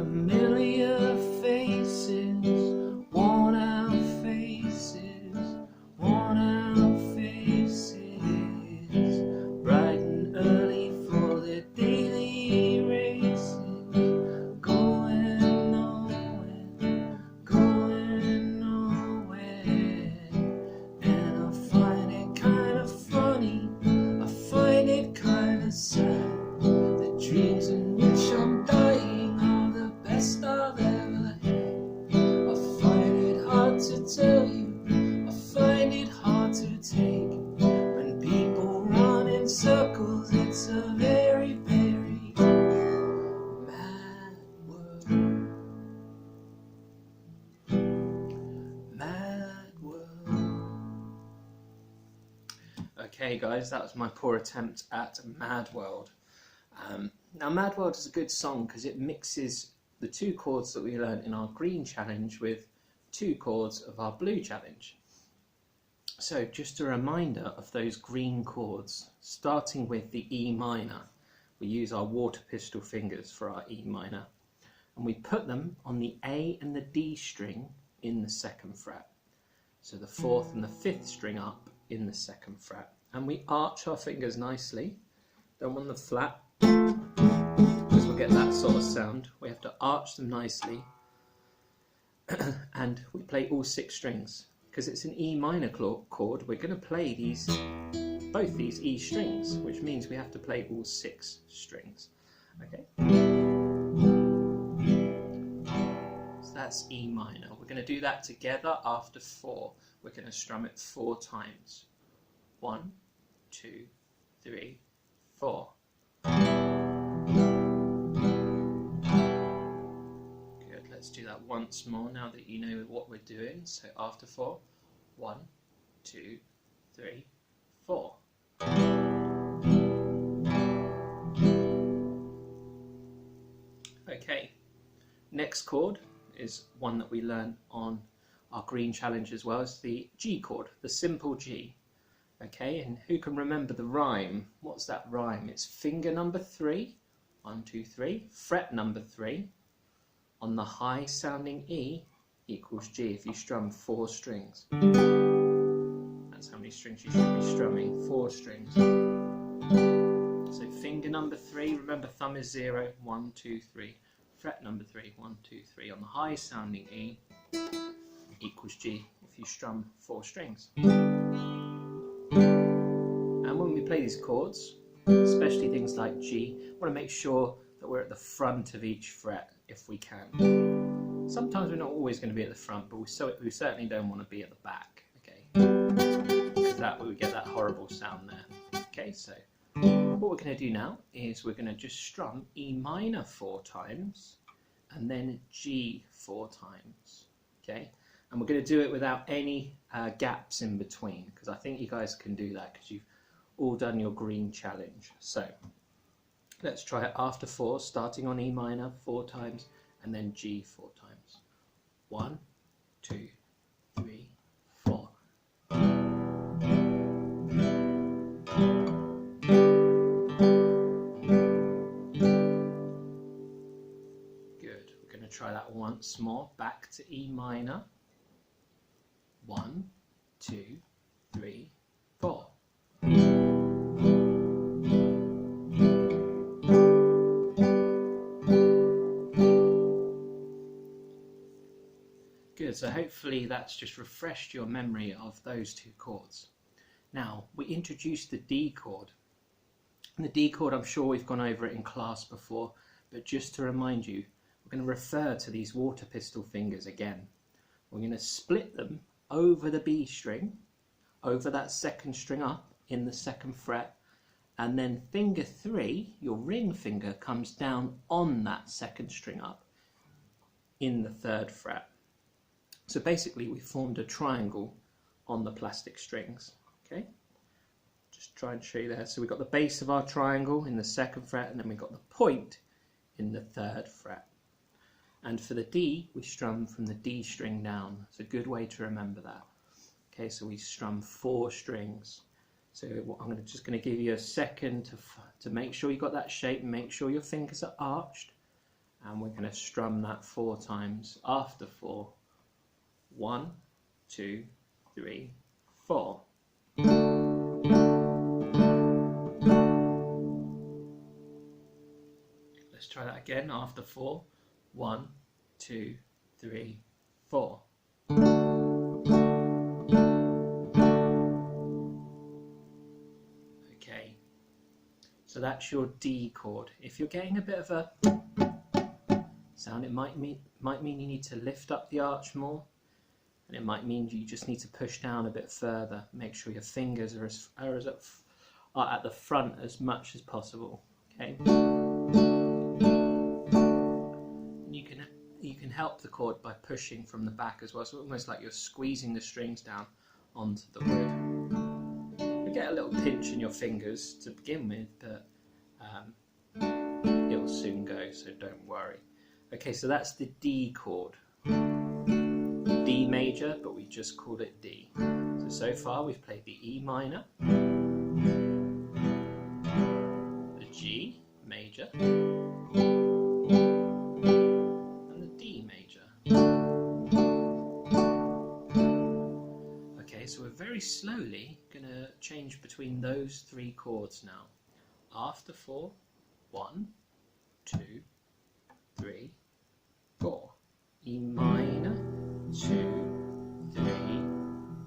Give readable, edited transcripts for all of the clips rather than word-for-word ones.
Familiar faces, worn out faces, worn out faces, bright and early for their daily races, going nowhere, going nowhere. And I find it kind of funny, I find it kind of sad, the dreams in which I'm dying are the best I've ever had. I find it hard to tell you, I find it hard to take. When people run in circles, it's a very, very mad world. Mad world. Okay guys, that was my poor attempt at Mad World. Now Mad World is a good song because it mixes the two chords that we learned in our green challenge with two chords of our blue challenge. So just a reminder of those green chords, starting with the E minor. We use our water pistol fingers for our E minor, and we put them on the A and the D string in the second fret. So the fourth and the fifth string up in the second fret. And we arch our fingers nicely. Don't want them flat, because we'll get that sort of sound. We have to arch them nicely. And we play all 6 strings. Because it's an E minor chord, we're going to play both these E strings, which means we have to play all 6 strings. Okay? So that's E minor. We're going to do that together after 4. We're going to strum it 4 times. 1, 2, 3, 4. Good, let's do that once more now that you know what we're doing. So after 4, 1, 2, 3, 4. Okay, next chord is one that we learn on our green challenge as well. It's the G chord, the simple G. Okay, and who can remember the rhyme? What's that rhyme? It's finger number 3, 1, 2, 3, fret number 3, on the high sounding E equals G if you strum 4 strings. That's how many strings you should be strumming, 4 strings. So finger number 3, remember thumb is 0, 1, 2, 3, fret number 3, 1, 2, 3, on the high sounding E equals G if you strum 4 strings. And when we play these chords, especially things like G, we want to make sure that we're at the front of each fret if we can. Sometimes we're not always going to be at the front, but we certainly don't want to be at the back, okay? Because that way we get that horrible sound there. Okay, so what we're going to do now is we're going to just strum E minor 4 times and then G 4 times, okay? And we're going to do it without any gaps in between, because I think you guys can do that because you've all done your green challenge. So let's try it after 4, starting on E minor 4 times and then G 4 times. 1, 2, 3, 4. Good. We're going to try that once more. Back to E minor. 1, 2, 3, 4. Good, so hopefully that's just refreshed your memory of those 2 chords. Now, we introduced the D chord. And the D chord, I'm sure we've gone over it in class before, but just to remind you, we're going to refer to these water pistol fingers again. We're going to split them over the B string, over that second string up in the 2nd fret, and then finger 3, your ring finger, comes down on that 2nd string up in the 3rd fret. So basically we formed a triangle on the plastic strings, okay? Just try and show you there. So we've got the base of our triangle in the 2nd fret, and then we've got the point in the 3rd fret. And for the D, we strum from the D string down. It's a good way to remember that. Okay, so we strum 4 strings. So I'm just going to give you a second to make sure you got that shape and make sure your fingers are arched. and we're going to strum that 4 times after 4. 1, 2, 3, 4. Let's try that again after 4. 1, 2, 3, 4. Okay, so that's your D chord. If you're getting a bit of a sound, it might mean you need to lift up the arch more, and it might mean you just need to push down a bit further. Make sure your fingers are at the front as much as possible. Okay. And you can help the chord by pushing from the back as well, so almost like you're squeezing the strings down onto the wood. You get a little pinch in your fingers to begin with, but it'll soon go, so don't worry. Okay, so that's the D chord. D major, but we just called it D. So far we've played the E minor, the G major, and the D major. Okay, so we're very slowly going to change between those 3 chords now. After 4, 1, 2, 3, 4. E minor, 2, 3,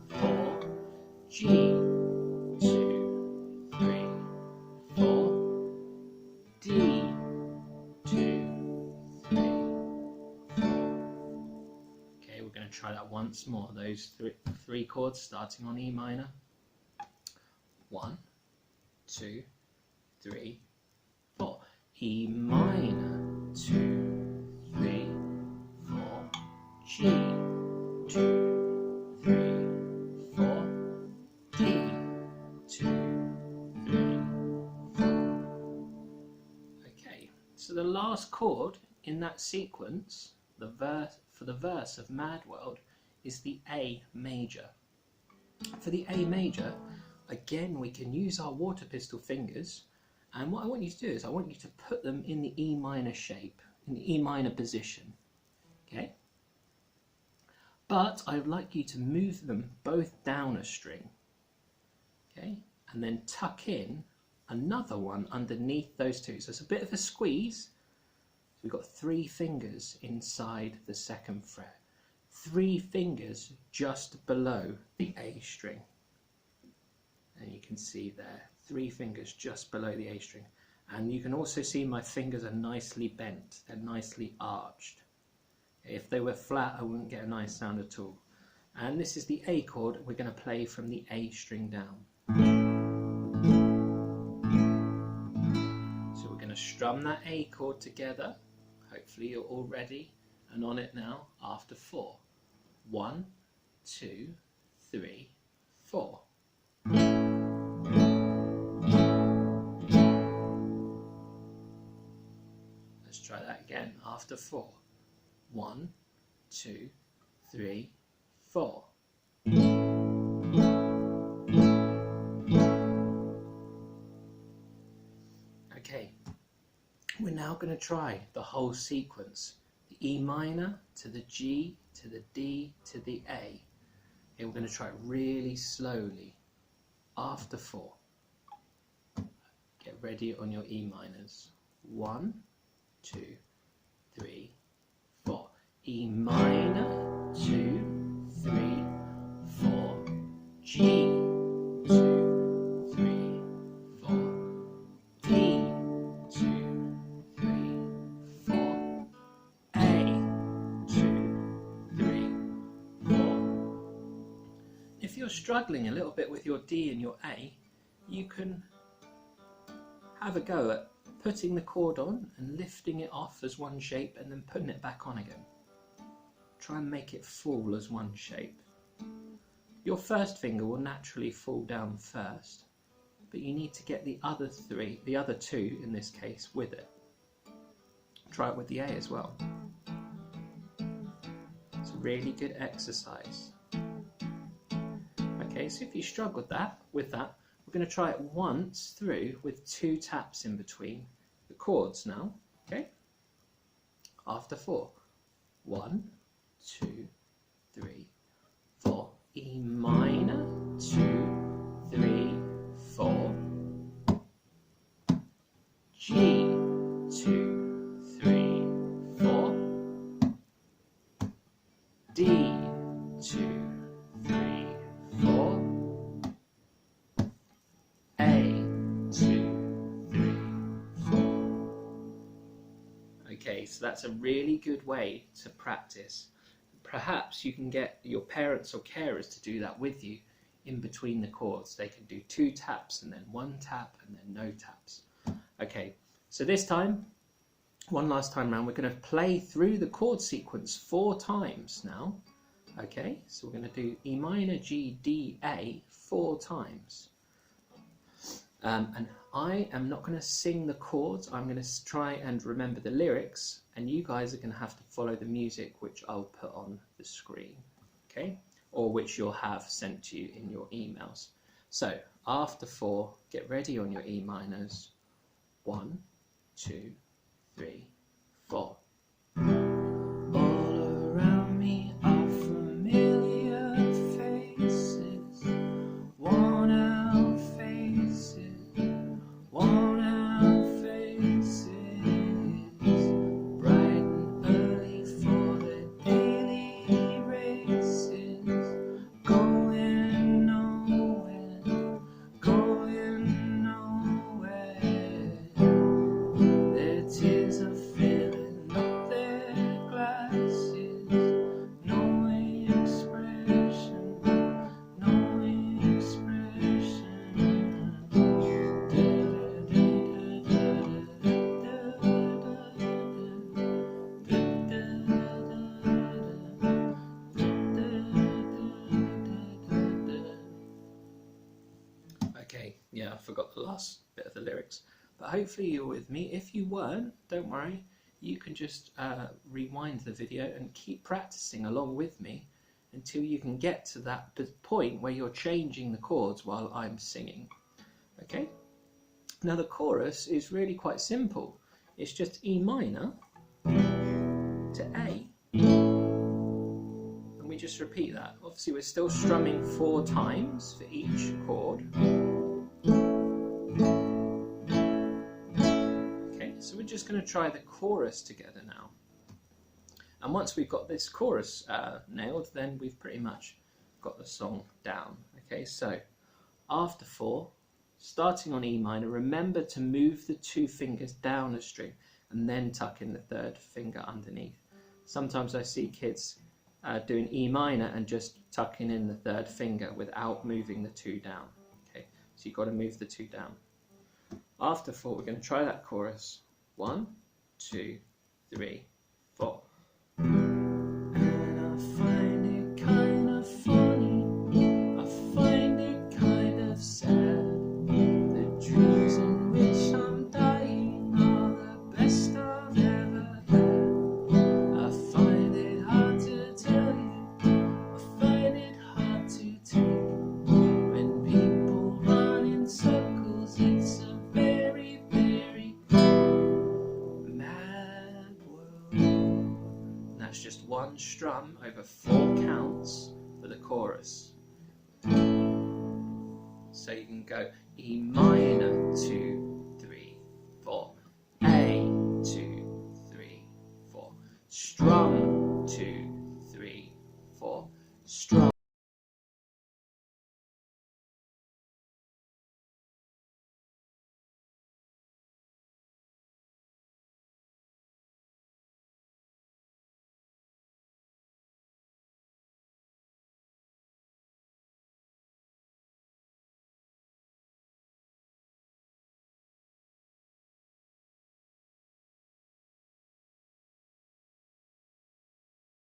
4. G, 2, 3, 4. D, 2, 3, 4. Okay, we're going to try that once more. Those 3 chords starting on E minor. 1, 2, 3, 4. E minor, 2, 3, 4. G, 2, 3, 4. D, 2, 3, 4. Okay, so the last chord in that sequence, for the verse of Mad World, is the A major. For the A major, again we can use our water pistol fingers, and what I want you to do is I want you to put them in the E minor shape, in the E minor position. Okay? But I'd like you to move them both down a string. Okay? And then tuck in another one underneath those 2. So it's a bit of a squeeze. So we've got 3 fingers inside the 2nd fret. 3 fingers just below the A string. And you can see there, 3 fingers just below the A string. And you can also see my fingers are nicely bent, they're nicely arched. If they were flat, I wouldn't get a nice sound at all. And this is the A chord we're going to play from the A string down. So we're going to strum that A chord together. Hopefully you're all ready and on it now after 4. 1, 2, 3, 4. Let's try that again after 4. 1, 2, 3, 4. Okay, we're now going to try the whole sequence. The E minor to the G to the D to the A. Okay, we're going to try it really slowly after 4. Get ready on your E minors. 1, 2, 3, 4. E minor, 2, 3, 4. G, 2, 3, 4. D, 2, 3, 4. A, 2, 3, 4. If you're struggling a little bit with your D and your A, you can have a go at putting the chord on and lifting it off as one shape and then putting it back on again. Try and make it fall as one shape. Your first finger will naturally fall down first, but you need to get the other 2 in this case with it. Try it with the A as well. It's a really good exercise. Okay, so if you struggle with that, we're going to try it once through with 2 taps in between the chords now. Okay, after 4. 1, 2, 3, 4. E minor, 2, 3, 4. G, 2, 3, 4. D, 2, 3, 4. A, 2, 3, 4. Okay, so that's a really good way to practice. Perhaps you can get your parents or carers to do that with you in between the chords. They can do 2 taps and then 1 tap and then no taps. Okay, so this time, one last time around, we're going to play through the chord sequence 4 times now. Okay, so we're going to do E minor, G, D, A 4 times. And I am not going to sing the chords, I'm going to try and remember the lyrics, and you guys are going to have to follow the music which I'll put on the screen, okay? Or which you'll have sent to you in your emails. So, after 4, get ready on your E minors. 1, 2, 3, 4. All around me are familiar faces, worn out faces, worn out faces, bright and early for the daily races, going nowhere, going nowhere. Their tears are filling up their glasses, no expression, no expression. Okay, yeah, I forgot the last bit of the lyrics, but hopefully you're with me. If you weren't, don't worry, you can just rewind the video and keep practicing along with me until you can get to that point where you're changing the chords while I'm singing. Okay? Now the chorus is really quite simple. It's just E minor to A. And we just repeat that. Obviously we're still strumming 4 times for each chord. So we're just going to try the chorus together now. And once we've got this chorus nailed, then we've pretty much got the song down. Okay, so after 4, starting on E minor, remember to move the 2 fingers down a string and then tuck in the 3rd finger underneath. Sometimes I see kids doing E minor and just tucking in the 3rd finger without moving the 2 down. Okay, so you've got to move the 2 down. After 4, we're going to try that chorus. 1, 2, 3, 4. And I find it kind of funny, I find it kind of sad. The dreams in which I'm dying are the best I've ever had. I find it hard to tell you, I find it hard to take. When people run in circles, it's a very, very mad world. That's just 1 strum over 4 counts for the chorus. So you can go E minor to